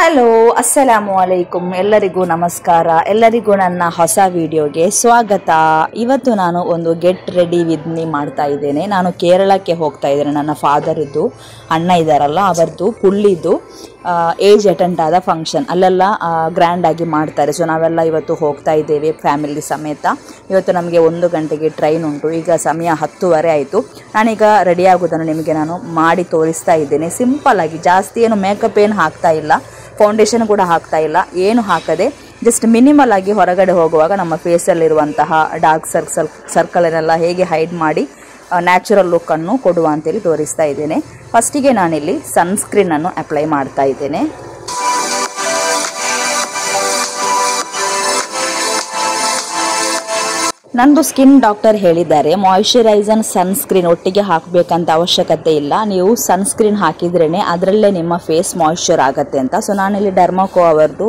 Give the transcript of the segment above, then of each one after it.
Hello ಅಸ್ಸಲಾಮು ಅಲೈಕುಮ್ ಎಲ್ಲರಿಗೂ ನಮಸ್ಕಾರ. ಎಲ್ಲರಿಗೂ ನನ್ನ ಹೊಸ ವಿಡಿಯೋಗೆ ಸ್ವಾಗತ. ಇವತ್ತು ನಾನು ಒಂದು ಗೆಟ್ ರೆಡಿ ವಿತ್ ಮೀ ಮಾಡ್ತಾ ಇದ್ದೇನೆ. ನಾನು ಕೇರಳಕ್ಕೆ ಹೋಗ್ತಾ ಇದ್ದೇನೆ. ನನ್ನ ಫಾದರ್ ಇದ್ದು ಅಣ್ಣ ಇದ್ದಾರಲ್ಲ ಅವರದ್ದು ಪುಳ್ಳಿದ್ದು ಏಜ್ ಅಟೆಂಡ್ ಆದ ಫಂಕ್ಷನ್ ಅಲ್ಲೆಲ್ಲ ಗ್ರ್ಯಾಂಡ್ ಆಗಿ ಮಾಡ್ತಾರೆ. ಸೊ ನಾವೆಲ್ಲ ಇವತ್ತು ಹೋಗ್ತಾ ಇದ್ದೇವೆ ಫ್ಯಾಮಿಲಿ ಸಮೇತ. ಇವತ್ತು ನಮಗೆ 1 ಗಂಟೆಗೆ ಟ್ರೈನ್ ಉಂಟು. ಈಗ ಸಮಯ 10:30 ಆಯಿತು. ನಾನೀಗ ರೆಡಿ ಆಗೋದನ್ನು ನಿಮಗೆ ನಾನು ಮಾಡಿ ತೋರಿಸ್ತಾ ಇದ್ದೇನೆ. ಸಿಂಪಲ್ ಆಗಿ, ಜಾಸ್ತಿ ಏನು ಮೇಕಪ್ ಏನು ಹಾಕ್ತಾ ಇಲ್ಲ, ಫೌಂಡೇಶನ್ ಕೂಡ ಹಾಕ್ತಾ ಇಲ್ಲ, ಏನು ಹಾಕದೆ ಜಸ್ಟ್ ಮಿನಿಮಲ್ ಆಗಿ ಹೊರಗಡೆ ಹೋಗುವಾಗ ನಮ್ಮ ಫೇಸಲ್ಲಿರುವಂತಹ ಡಾರ್ಕ್ ಸರ್ಕಲನ್ನೆಲ್ಲ ಹೇಗೆ ಹೈಡ್ ಮಾಡಿ ನ್ಯಾಚುರಲ್ ಲುಕ್ ಅನ್ನು ಕೊಡುವ ಅಂತೇಳಿ ತೋರಿಸ್ತಾ ಇದ್ದೇನೆ. ಫಸ್ಟಿಗೆ ನಾನಿಲ್ಲಿ ಸನ್ಸ್ಕ್ರೀನ್ ಅನ್ನು ಅಪ್ಲೈ ಮಾಡ್ತಾ ಇದ್ದೇನೆ. ನಂದು ಸ್ಕಿನ್ ಡಾಕ್ಟರ್ ಹೇಳಿದ್ದಾರೆ ಮಾಯಿಶ್ಚರೈಸರ್ ಸನ್ಸ್ಕ್ರೀನ್ ಒಟ್ಟಿಗೆ ಹಾಕಬೇಕಂತ ಅವಶ್ಯಕತೆ ಇಲ್ಲ, ನೀವು ಸನ್ಸ್ಕ್ರೀನ್ ಹಾಕಿದ್ರೇನೆ ಅದರಲ್ಲೇ ನಿಮ್ಮ ಫೇಸ್ ಮಾಯಿಶ್ಚರ್ ಆಗುತ್ತೆ ಅಂತ. ಸೊ ನಾನಿಲ್ಲಿ ಡರ್ಮಾಕೋ ಅವರದ್ದು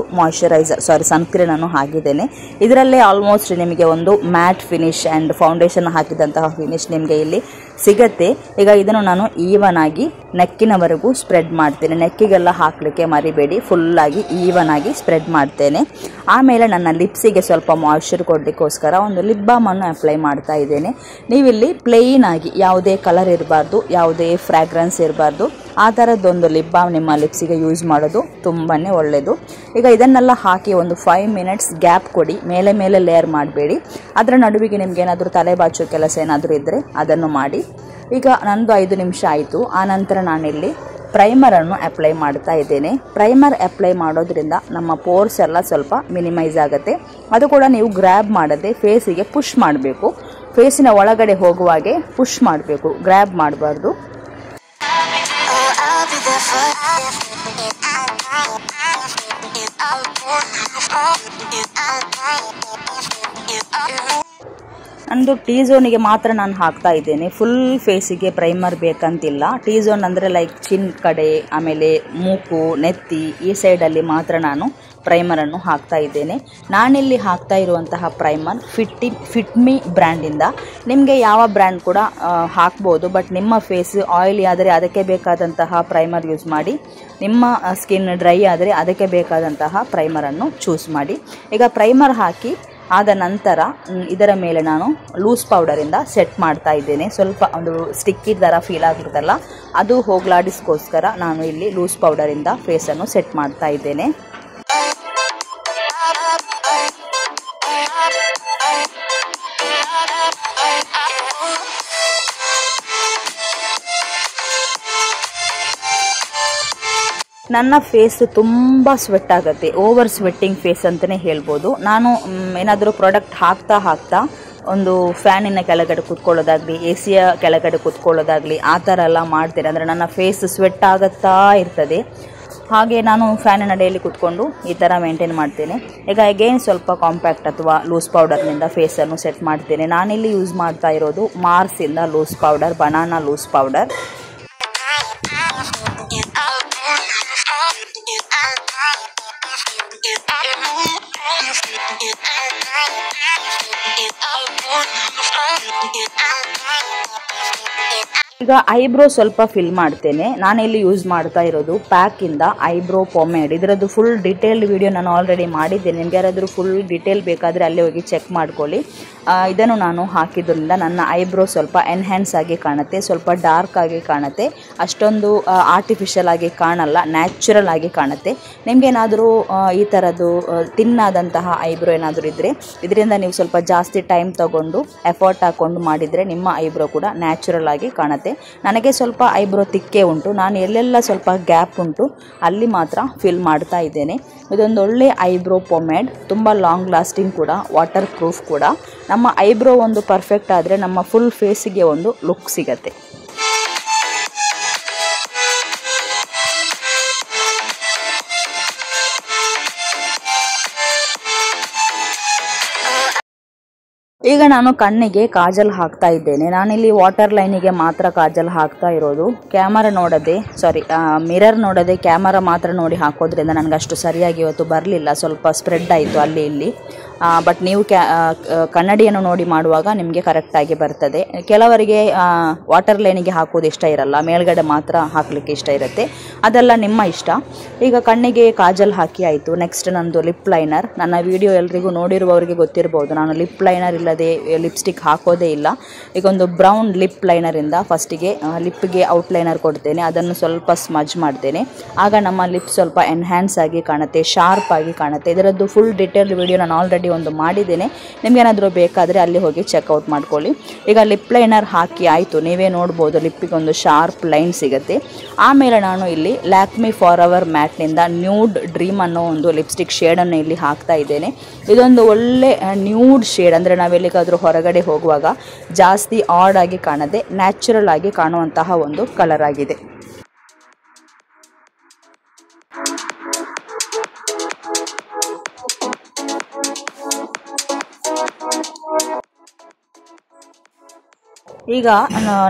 ಸನ್ಸ್ಕ್ರೀನ್ ಅನ್ನು ಹಾಕಿದ್ದೇನೆ. ಇದರಲ್ಲೇ ಆಲ್ಮೋಸ್ಟ್ ನಿಮಗೆ ಒಂದು ಮ್ಯಾಟ್ ಫಿನಿಶ್ ಆ್ಯಂಡ್ ಫೌಂಡೇಶನ್ ಹಾಕಿದಂತಹ ಫಿನಿಶ್ ನಿಮಗೆ ಇಲ್ಲಿ ಸಿಗತ್ತೆ. ಈಗ ಇದನ್ನು ನಾನು ಈವನ್ ಆಗಿ ನೆಕ್ಕಿನವರೆಗೂ ಸ್ಪ್ರೆಡ್ ಮಾಡ್ತೇನೆ. ನೆಕ್ಕಿಗೆಲ್ಲ ಹಾಕಲಿಕ್ಕೆ ಮರಿಬೇಡಿ, ಫುಲ್ಲಾಗಿ ಈವನ್ ಆಗಿ ಸ್ಪ್ರೆಡ್ ಮಾಡ್ತೇನೆ. ಆಮೇಲೆ ನನ್ನ ಲಿಪ್ಸಿಗೆ ಸ್ವಲ್ಪ ಮಾಯಿಶ್ಚರ್ ಕೊಡಲಿಕ್ಕೋಸ್ಕರ ಒಂದು ಲಿಪ್ ಬಾಮ್ ಅನ್ನು ಅಪ್ಲೈ ಮಾಡ್ತಾ ಇದ್ದೇನೆ. ನೀವಿಲ್ಲಿ ಪ್ಲೇನ್ ಆಗಿ ಯಾವುದೇ ಕಲರ್ ಇರಬಾರ್ದು, ಯಾವುದೇ ಫ್ರಾಗ್ರೆನ್ಸ್ ಇರಬಾರ್ದು, ಆ ಥರದ್ದೊಂದು ಲಿಪ್ ಬಾಮ್ ನಿಮ್ಮ ಲಿಪ್ಸಿಗೆ ಯೂಸ್ ಮಾಡೋದು ತುಂಬಾ ಒಳ್ಳೆಯದು. ಈಗ ಇದನ್ನೆಲ್ಲ ಹಾಕಿ ಒಂದು 5 ಮಿನಿಟ್ಸ್ ಗ್ಯಾಪ್ ಕೊಡಿ. ಮೇಲೆ ಮೇಲೆ ಲೇಯರ್ ಮಾಡಬೇಡಿ. ಅದರ ನಡುವಿಗೆ ನಿಮ್ಗೆ ಏನಾದರೂ ತಲೆ ಬಾಚೋ ಕೆಲಸ ಏನಾದರೂ ಇದ್ದರೆ ಅದನ್ನು ಮಾಡಿ. ಈಗ ನಂದು 5 ನಿಮಿಷ ಆಯಿತು. ಆನಂತರ ನಾನಿಲ್ಲಿ ಪ್ರೈಮರನ್ನು ಅಪ್ಲೈ ಮಾಡ್ತಾ ಇದ್ದೇನೆ. ಪ್ರೈಮರ್ ಅಪ್ಲೈ ಮಾಡೋದ್ರಿಂದ ನಮ್ಮ ಪೋರ್ಸ್ ಎಲ್ಲ ಸ್ವಲ್ಪ ಮಿನಿಮೈಸ್ ಆಗುತ್ತೆ. ಅದು ಕೂಡ ನೀವು ಗ್ರ್ಯಾಬ್ ಮಾಡದೆ ಫೇಸಿಗೆ ಪುಷ್ ಮಾಡಬೇಕು. ಫೇಸಿನ ಒಳಗಡೆ ಹೋಗುವಾಗೆ ಪುಷ್ ಮಾಡಬೇಕು, ಗ್ರ್ಯಾಬ್ ಮಾಡಬಾರ್ದು. ನಂದು ಟೀ ಝೋನಿಗೆ ಮಾತ್ರ ನಾನು ಹಾಕ್ತಾ ಇದ್ದೇನೆ. ಫುಲ್ ಫೇಸಿಗೆ ಪ್ರೈಮರ್ ಬೇಕಂತಿಲ್ಲ. ಟೀ ಝೋನ್ ಅಂದರೆ ಲೈಕ್ ಚಿನ್ ಕಡೆ, ಆಮೇಲೆ ಮೂಕು, ನೆತ್ತಿ, ಈ ಸೈಡಲ್ಲಿ ಮಾತ್ರ ನಾನು ಪ್ರೈಮರನ್ನು ಹಾಕ್ತಾ ಇದ್ದೇನೆ. ನಾನಿಲ್ಲಿ ಹಾಕ್ತಾ ಇರುವಂತಹ ಪ್ರೈಮರ್ ಫಿಟ್ಮಿ ಬ್ರ್ಯಾಂಡಿಂದ. ನಿಮಗೆ ಯಾವ ಬ್ರ್ಯಾಂಡ್ ಕೂಡ ಹಾಕ್ಬೋದು, ಬಟ್ ನಿಮ್ಮ ಫೇಸ್ ಆಯಿಲಿ ಆದರೆ ಅದಕ್ಕೆ ಬೇಕಾದಂತಹ ಪ್ರೈಮರ್ ಯೂಸ್ ಮಾಡಿ. ನಿಮ್ಮ ಸ್ಕಿನ್ ಡ್ರೈ ಆದರೆ ಅದಕ್ಕೆ ಬೇಕಾದಂತಹ ಪ್ರೈಮರನ್ನು ಚೂಸ್ ಮಾಡಿ. ಈಗ ಪ್ರೈಮರ್ ಹಾಕಿ ಆದ ನಂತರ ಇದರ ಮೇಲೆ ನಾನು ಲೂಸ್ ಪೌಡರಿಂದ ಸೆಟ್ ಮಾಡ್ತಾ ಇದ್ದೇನೆ. ಸ್ವಲ್ಪ ಒಂದು ಸ್ಟಿಕ್ಕಿ ಥರ ಫೀಲ್ ಆಗಿರುತ್ತಲ್ಲ, ಅದು ಹೋಗ್ಲಾಡಿಸ್ಕೋಸ್ಕರ ನಾನು ಇಲ್ಲಿ ಲೂಸ್ ಪೌಡರಿಂದ ಫೇಸನ್ನು ಸೆಟ್ ಮಾಡ್ತಾ ಇದ್ದೇನೆ. ನನ್ನ ಫೇಸ್ ತುಂಬ ಸ್ವೆಟ್ ಆಗುತ್ತೆ, ಓವರ್ ಸ್ವೆಟ್ಟಿಂಗ್ ಫೇಸ್ ಅಂತಲೇ ಹೇಳ್ಬೋದು. ನಾನು ಏನಾದರೂ ಪ್ರಾಡಕ್ಟ್ ಹಾಕ್ತಾ ಒಂದು ಫ್ಯಾನಿನ ಕೆಳಗಡೆ ಕೂತ್ಕೊಳ್ಳೋದಾಗಲಿ, ಎಸಿಯ ಕೆಳಗಡೆ ಕೂತ್ಕೊಳ್ಳೋದಾಗಲಿ ಆ ಥರ ಎಲ್ಲ ಮಾಡ್ತೇನೆ. ಅಂದರೆ ನನ್ನ ಫೇಸ್ ಸ್ವೆಟ್ ಆಗುತ್ತಾ ಇರ್ತದೆ. ಹಾಗೆ ನಾನು ಫ್ಯಾನಿನ ಅಡಿಯಲ್ಲಿ ಕೂತ್ಕೊಂಡು ಈ ಥರ ಮೇಂಟೈನ್ ಮಾಡ್ತೇನೆ. ಈಗ ಅಗೇನ್ ಸ್ವಲ್ಪ ಕಾಂಪ್ಯಾಕ್ಟ್ ಅಥವಾ ಲೂಸ್ ಪೌಡರ್ನಿಂದ ಫೇಸನ್ನು ಸೆಟ್ ಮಾಡ್ತೇನೆ. ನಾನಿಲ್ಲಿ ಯೂಸ್ ಮಾಡ್ತಾ ಇರೋದು ಮಾರ್ಸಿಂದ loose powder, banana loose powder. ಈಗ ಐಬ್ರೋ ಸ್ವಲ್ಪ ಫಿಲ್ ಮಾಡ್ತೇನೆ. ನಾನಿಲ್ಲಿ ಯೂಸ್ ಮಾಡ್ತಾ ಇರೋದು ಪ್ಯಾಕಿಂದ ಐಬ್ರೋ ಪೊಮೇಡ್. ಇದರದ್ದು ಫುಲ್ ಡೀಟೇಲ್ಡ್ ವಿಡಿಯೋ ನಾನು ಆಲ್ರೆಡಿ ಮಾಡಿದ್ದೇನೆ. ನಿಮ್ಗೆ ಯಾರಾದರೂ ಫುಲ್ ಡೀಟೇಲ್ ಬೇಕಾದರೆ ಅಲ್ಲೇ ಹೋಗಿ ಚೆಕ್ ಮಾಡ್ಕೊಳ್ಳಿ. ಇದನ್ನು ನಾನು ಹಾಕಿದ್ರಿಂದ ನನ್ನ ಐಬ್ರೋ ಸ್ವಲ್ಪ ಎನ್ಹ್ಯಾನ್ಸ್ ಆಗಿ ಕಾಣುತ್ತೆ, ಸ್ವಲ್ಪ ಡಾರ್ಕ್ ಆಗಿ ಕಾಣುತ್ತೆ, ಅಷ್ಟೊಂದು ಆರ್ಟಿಫಿಷಿಯಲ್ ಆಗಿ ಕಾಣಲ್ಲ, ನ್ಯಾಚುರಲ್ ಆಗಿ ಕಾಣುತ್ತೆ. ನಿಮಗೇನಾದರೂ ಈ ಥರದ್ದು ತಿನ್ನಾದಂತಹ ಐಬ್ರೋ ಏನಾದರೂ ಇದ್ದರೆ ಇದರಿಂದ ನೀವು ಸ್ವಲ್ಪ ಜಾಸ್ತಿ ಟೈಮ್ ತಗೊಂಡು ಎಫರ್ಟ್ ಹಾಕ್ಕೊಂಡು ಮಾಡಿದರೆ ನಿಮ್ಮ ಐಬ್ರೋ ಕೂಡ ನ್ಯಾಚುರಲ್ ಆಗಿ ಕಾಣುತ್ತೆ. ನನಗೆ ಸ್ವಲ್ಪ ಐಬ್ರೋ ತಿಕ್ಕೆ ಉಂಟು, ನಾನು ಎಲ್ಲೆಲ್ಲ ಸ್ವಲ್ಪ ಗ್ಯಾಪ್ ಉಂಟು ಅಲ್ಲಿ ಮಾತ್ರ ಫಿಲ್ ಮಾಡ್ತಾ ಇದ್ದೇನೆ. ಇದೊಂದು ಒಳ್ಳೆ ಐಬ್ರೋ ಪೊಮೇಡ್, ತುಂಬ ಲಾಂಗ್ ಲಾಸ್ಟಿಂಗ್ ಕೂಡ, ವಾಟರ್ ಪ್ರೂಫ್ ಕೂಡ. ನಮ್ಮ ಐಬ್ರೋ ಒಂದು ಪರ್ಫೆಕ್ಟ್ ಆದರೆ ನಮ್ಮ ಫುಲ್ ಫೇಸಿಗೆ ಒಂದು ಲುಕ್ ಸಿಗತ್ತೆ. ಈಗ ನಾನು ಕಣ್ಣಿಗೆ ಕಾಜಲ್ ಹಾಕ್ತಾ ಇದ್ದೇನೆ. ನಾನಿಲ್ಲಿ ವಾಟರ್ ಲೈನಿಗೆ ಮಾತ್ರ ಕಾಜಲ್ ಹಾಕ್ತಾ ಇರೋದು. ಮಿರರ್ ನೋಡದೆ ಕ್ಯಾಮರಾ ಮಾತ್ರ ನೋಡಿ ಹಾಕೋದ್ರಿಂದ ನನಗೆ ಅಷ್ಟು ಸರಿಯಾಗಿ ಇವತ್ತು ಬರಲಿಲ್ಲ, ಸ್ವಲ್ಪ ಸ್ಪ್ರೆಡ್ ಆಯಿತು ಅಲ್ಲಿ ಇಲ್ಲಿ. ಬಟ್ ನೀವು ಕನ್ನಡಿಯನ್ನು ನೋಡಿ ಮಾಡುವಾಗ ನಿಮಗೆ ಕರೆಕ್ಟಾಗಿ ಬರ್ತದೆ. ಕೆಲವರಿಗೆ ವಾಟರ್ ಲೈನಿಗೆ ಹಾಕೋದು ಇಷ್ಟ ಇರಲ್ಲ, ಮೇಲ್ಗಡೆ ಮಾತ್ರ ಹಾಕಲಿಕ್ಕೆ ಇಷ್ಟ ಇರುತ್ತೆ, ಅದೆಲ್ಲ ನಿಮ್ಮ ಇಷ್ಟ. ಈಗ ಕಣ್ಣಿಗೆ ಕಾಜಲ್ ಹಾಕಿ ಆಯಿತು. ನೆಕ್ಸ್ಟ್ ನಂದು ಲಿಪ್ ಲೈನರ್. ನನ್ನ ವಿಡಿಯೋ ಎಲ್ರಿಗೂ ನೋಡಿರುವವರಿಗೆ ಗೊತ್ತಿರ್ಬೋದು, ನಾನು ಲಿಪ್ ಲೈನರ್ ಇಲ್ಲದೆ ಲಿಪ್ಸ್ಟಿಕ್ ಹಾಕೋದೇ ಇಲ್ಲ. ಈಗ ಒಂದು ಬ್ರೌನ್ ಲಿಪ್ ಲೈನರಿಂದ ಫಸ್ಟಿಗೆ ಲಿಪ್ಗೆ ಔಟ್ಲೈನರ್ ಕೊಡ್ತೇನೆ, ಅದನ್ನು ಸ್ವಲ್ಪ ಸ್ಮಜ್ ಮಾಡ್ತೇನೆ. ಆಗ ನಮ್ಮ ಲಿಪ್ ಸ್ವಲ್ಪ ಎನ್ಹ್ಯಾನ್ಸ್ ಆಗಿ ಕಾಣುತ್ತೆ, ಶಾರ್ಪ್ ಆಗಿ ಕಾಣುತ್ತೆ. ಇದರದ್ದು ಫುಲ್ ಡೀಟೇಲ್ ವಿಡಿಯೋ ನಾನು ಆಲ್ರೆಡಿ ಒಂದು ಮಾಡಿದ್ದೇನೆ, ನಿಮಗೇನಾದರೂ ಬೇಕಾದರೆ ಅಲ್ಲಿ ಹೋಗಿ ಚೆಕ್ಔಟ್ ಮಾಡ್ಕೊಳ್ಳಿ. ಈಗ ಲಿಪ್ ಲೈನರ್ ಹಾಕಿ ಆಯಿತು, ನೀವೇ ನೋಡ್ಬೋದು ಲಿಪ್ಪಿಗೆ ಒಂದು ಶಾರ್ಪ್ ಲೈನ್ ಸಿಗುತ್ತೆ. ಆಮೇಲೆ ನಾನು ಇಲ್ಲಿ ಲ್ಯಾಕ್ಮಿ ಫಾರ್ ಅವರ್ ಮ್ಯಾಟ್ನಿಂದ ನ್ಯೂಡ್ ಡ್ರೀಮ್ ಅನ್ನೋ ಒಂದು ಲಿಪ್ಸ್ಟಿಕ್ ಶೇಡನ್ನು ಇಲ್ಲಿ ಹಾಕ್ತಾ ಇದ್ದೇನೆ. ಇದೊಂದು ಒಳ್ಳೆ ನ್ಯೂಡ್ ಶೇಡ್, ಅಂದರೆ ನಾವೆಲ್ಲಿಗಾದರೂ ಹೊರಗಡೆ ಹೋಗುವಾಗ ಜಾಸ್ತಿ ಆಡ್ ಆಗಿ ಕಾಣದೆ ನ್ಯಾಚುರಲ್ ಆಗಿ ಕಾಣುವಂತಹ ಒಂದು ಕಲರ್ ಆಗಿದೆ. ಈಗ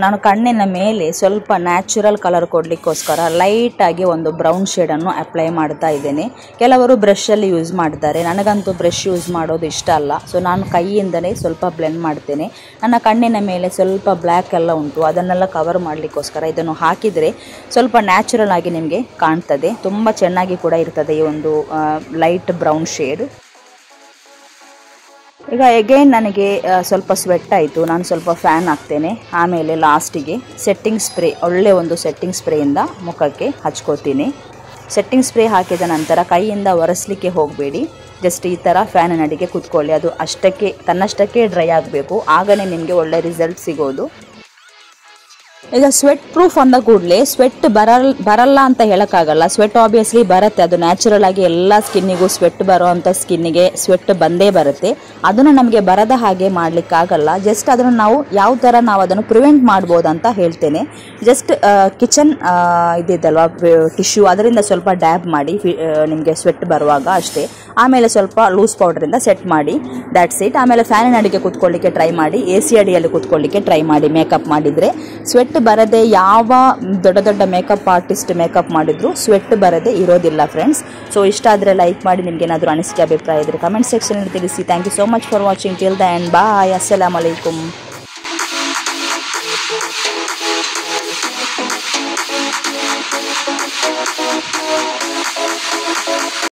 ನಾನು ಕಣ್ಣಿನ ಮೇಲೆ ಸ್ವಲ್ಪ ನ್ಯಾಚುರಲ್ ಕಲರ್ ಕೊಡಲಿಕ್ಕೋಸ್ಕರ ಲೈಟಾಗಿ ಒಂದು ಬ್ರೌನ್ ಶೇಡನ್ನು ಅಪ್ಲೈ ಮಾಡ್ತಾ ಇದ್ದೇನೆ. ಕೆಲವರು ಬ್ರಷಲ್ಲಿ ಯೂಸ್ ಮಾಡ್ತಾರೆ, ನನಗಂತೂ ಬ್ರಷ್ ಯೂಸ್ ಮಾಡೋದು ಇಷ್ಟ ಅಲ್ಲ. ಸೊ ನಾನು ಕೈಯಿಂದಲೇ ಸ್ವಲ್ಪ ಬ್ಲೆಂಡ್ ಮಾಡ್ತೇನೆ. ನನ್ನ ಕಣ್ಣಿನ ಮೇಲೆ ಸ್ವಲ್ಪ ಬ್ಲ್ಯಾಕ್ ಎಲ್ಲ ಉಂಟು, ಅದನ್ನೆಲ್ಲ ಕವರ್ ಮಾಡಲಿಕ್ಕೋಸ್ಕರ ಇದನ್ನು ಹಾಕಿದರೆ ಸ್ವಲ್ಪ ನ್ಯಾಚುರಲ್ ಆಗಿ ನಿಮಗೆ ಕಾಣ್ತದೆ, ತುಂಬ ಚೆನ್ನಾಗಿ ಕೂಡ ಇರ್ತದೆ ಈ ಒಂದು ಲೈಟ್ ಬ್ರೌನ್ ಶೇಡ್. ಈಗ ಎಗೈನ್ ನನಗೆ ಸ್ವಲ್ಪ ಸ್ವೆಟ್ ಆಯಿತು, ನಾನು ಸ್ವಲ್ಪ ಫ್ಯಾನ್ ಹಾಕ್ತೇನೆ. ಆಮೇಲೆ ಲಾಸ್ಟಿಗೆ ಸೆಟ್ಟಿಂಗ್ ಸ್ಪ್ರೇ, ಒಳ್ಳೆ ಒಂದು ಸೆಟ್ಟಿಂಗ್ ಸ್ಪ್ರೇಯಿಂದ ಮುಖಕ್ಕೆ ಹಚ್ಕೋತೀನಿ. ಸೆಟ್ಟಿಂಗ್ ಸ್ಪ್ರೇ ಹಾಕಿದ ನಂತರ ಕೈಯಿಂದ ಒರೆಸಲಿಕ್ಕೆ ಹೋಗಬೇಡಿ, ಜಸ್ಟ್ ಈ ಥರ ಫ್ಯಾನಿನ ಅಡಿಗೆ ಕೂತ್ಕೊಳ್ಳಿ. ಅದು ಅಷ್ಟಕ್ಕೆ ತನ್ನಷ್ಟಕ್ಕೆ ಡ್ರೈ ಆಗಬೇಕು, ಆಗಲೇ ನಿಮಗೆ ಒಳ್ಳೆ ರಿಸಲ್ಟ್ ಸಿಗೋದು. ಈಗ ಸ್ವೆಟ್ ಪ್ರೂಫ್ ಅಂದ ಕೂಡಲೇ ಸ್ವೆಟ್ ಬರಲ್ಲ ಅಂತ ಹೇಳೋಕ್ಕಾಗಲ್ಲ. ಸ್ವೆಟ್ ಆಬ್ವಿಯಸ್ಲಿ ಬರುತ್ತೆ, ಅದು ನ್ಯಾಚುರಲ್ ಆಗಿ ಎಲ್ಲ ಸ್ಕಿನ್ನಿಗೂ ಸ್ವೆಟ್ ಬರೋವಂಥ ಸ್ಕಿನ್ನಿಗೆ ಸ್ವೆಟ್ ಬಂದೇ ಬರುತ್ತೆ. ಅದನ್ನು ನಮಗೆ ಬರದ ಹಾಗೆ ಮಾಡಲಿಕ್ಕಾಗಲ್ಲ. ಜಸ್ಟ್ ಅದನ್ನು ನಾವು ಯಾವ ಥರ ನಾವು ಅದನ್ನು ಪ್ರಿವೆಂಟ್ ಮಾಡ್ಬೋದು ಅಂತ ಹೇಳ್ತೇನೆ. ಜಸ್ಟ್ ಕಿಚನ್ ಇದಿದ್ದಲ್ವ ಟಿಶ್ಯೂ, ಅದರಿಂದ ಸ್ವಲ್ಪ ಡ್ಯಾಬ್ ಮಾಡಿ ನಿಮಗೆ ಸ್ವೆಟ್ ಬರುವಾಗ ಅಷ್ಟೇ. ಆಮೇಲೆ ಸ್ವಲ್ಪ ಲೂಸ್ ಪೌಡರಿಂದ ಸೆಟ್ ಮಾಡಿ, ದ್ಯಾಟ್ಸ್ ಇಟ್. ಆಮೇಲೆ ಫ್ಯಾನಿನ ಅಡಿಗೆ ಕೂತ್ಕೊಳ್ಳಿಕ್ಕೆ ಟ್ರೈ ಮಾಡಿ, AC ಅಡಿಯಲ್ಲಿ ಕೂತ್ಕೊಳ್ಳಿಕ್ಕೆ ಟ್ರೈ ಮಾಡಿ. ಮೇಕಪ್ ಮಾಡಿದರೆ ಸ್ವೆಟ್ ಬರದೆ ಯಾವ ದೊಡ್ಡ ದೊಡ್ಡ ಮೇಕಪ್ ಆರ್ಟಿಸ್ಟ್ ಮೇಕಪ್ ಮಾಡಿದ್ರು ಸ್ವೆಟ್ ಬರದೆ ಇರೋದಿಲ್ಲ ಫ್ರೆಂಡ್ಸ್. ಸೊ ಇಷ್ಟ ಆದರೆ ಲೈಕ್ ಮಾಡಿ, ನಿಮ್ಗೆ ಏನಾದರೂ ಅನಿಸಿಕೆ ಅಭಿಪ್ರಾಯ ಇದ್ದರೆ ಕಮೆಂಟ್ ಸೆಕ್ಷನಲ್ಲಿ ತಿಳಿಸಿ. Thank you so much for watching till the end. Bye. ಅಸ್ಸಲಾಮು ಅಲೈಕುಮ್.